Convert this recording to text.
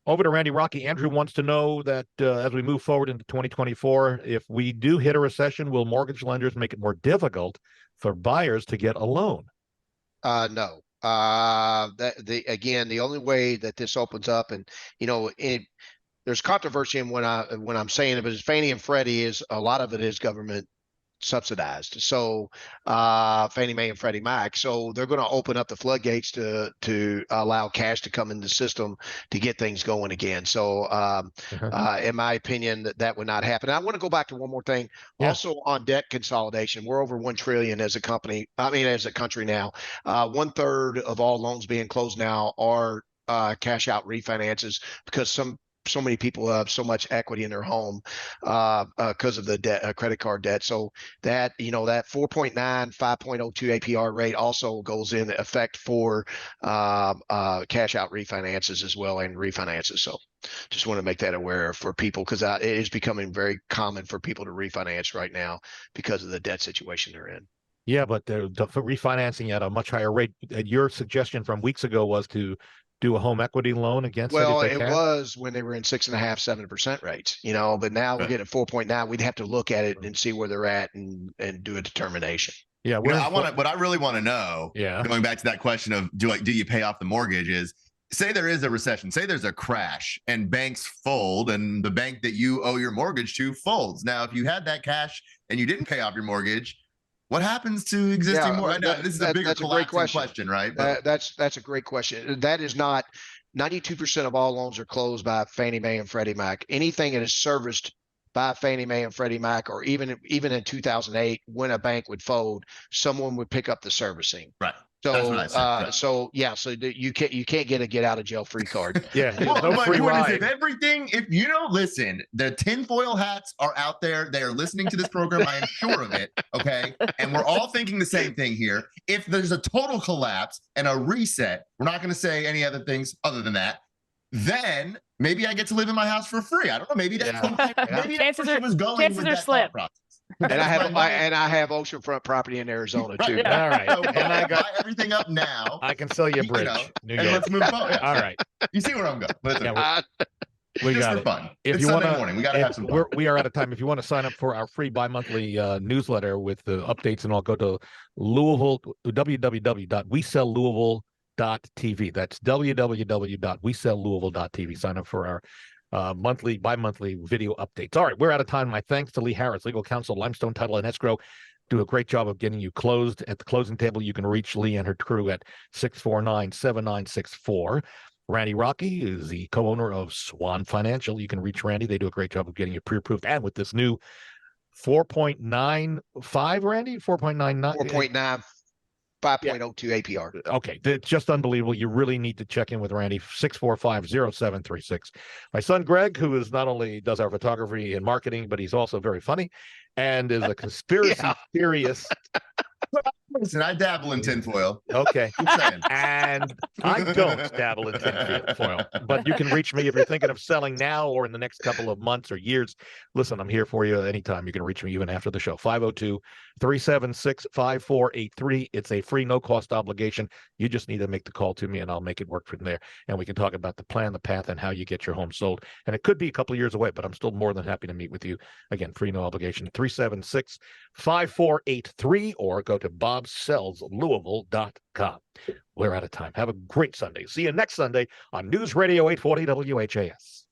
Over to Randy Rocky. Andrew wants to know that as we move forward into 2024, if we do hit a recession, will mortgage lenders make it more difficult for buyers to get a loan? No. The only way that this opens up, and there's controversy in when I'm saying it, but Fannie and Freddie is a lot of it is government subsidized. So Fannie Mae and Freddie Mac. So they're going to open up the floodgates to allow cash to come in the system to get things going again. So in my opinion, that would not happen. And I want to go back to one more thing. Yeah. Also on debt consolidation, we're over 1 trillion as a company. I mean, as a country now. 1/3 of all loans being closed now are cash out refinances because so many people have so much equity in their home because of the debt, credit card debt. So that, that 4.9, 5.02 APR rate also goes in effect for cash out refinances as well and refinances. So just want to make that aware for people because it is becoming very common for people to refinance right now because of the debt situation they're in. Yeah, but they're refinancing at a much higher rate. Your suggestion from weeks ago was to do a home equity loan against it? Well, it was when they were in 6.5%, 7% rates, but now we're getting 4.9. We'd have to look at it and see where they're at and do a determination. Yeah, what I really want to know, going back to that question of do you pay off the mortgage is, say there is a recession, say there's a crash and banks fold and the bank that you owe your mortgage to folds. Now, if you had that cash and you didn't pay off your mortgage, what happens to existing mortgage? This is a bigger question, right? That's a great question. That is not 92% of all loans are closed by Fannie Mae and Freddie Mac. Anything that is serviced by Fannie Mae and Freddie Mac, or even in 2008, when a bank would fold, someone would pick up the servicing. Right. So, so you can't get a get out of jail free card. Yeah. No free ride. Listen, the tinfoil hats are out there. They are listening to this program. I am sure of it. Okay. And we're all thinking the same thing here. If there's a total collapse and a reset, we're not going to say any other things other than that. Then maybe I get to live in my house for free. I don't know. Maybe that's maybe chances was going with that slim. process. And I have oceanfront property in Arizona too. Right. All right. So and I got everything up now. I can sell you a bridge. New York. Let's move forward. All right. You see where I'm going. We just got for it. fun. If it's you Sunday wanna, morning, we got to have some fun. We are out of time. If you want to sign up for our free bi-monthly newsletter with the updates and all, go to Louisville, www.wesellouisville.tv. That's www.wesellouisville.tv. Sign up for our bi-monthly video updates. All right, we're out of time. My thanks to Lee Harris, legal counsel, Limestone Title and Escrow. Do a great job of getting you closed. At the closing table, you can reach Lee and her crew at 649-7964. Randy Rocky is the co-owner of Swan Financial. You can reach Randy. They do a great job of getting you pre-approved. And with this new 4.95, Randy? 4.99? 4.9. 5.02 APR. Okay, it's just unbelievable. You really need to check in with Randy. 645-0736. My son Greg, who is not only does our photography and marketing, but he's also very funny and is a conspiracy theorist. Listen, I dabble in tinfoil. Okay. And I don't dabble in tinfoil. But you can reach me if you're thinking of selling now or in the next couple of months or years. Listen, I'm here for you anytime. You can reach me even after the show. 502-376-5483. It's a free, no-cost obligation. You just need to make the call to me, and I'll make it work from there. And we can talk about the plan, the path, and how you get your home sold. And it could be a couple of years away, but I'm still more than happy to meet with you. Again, free, no obligation. 376-5483, or go to bobsellslouisville.com. We're out of time. Have a great Sunday. See you next Sunday on News Radio 840 WHAS.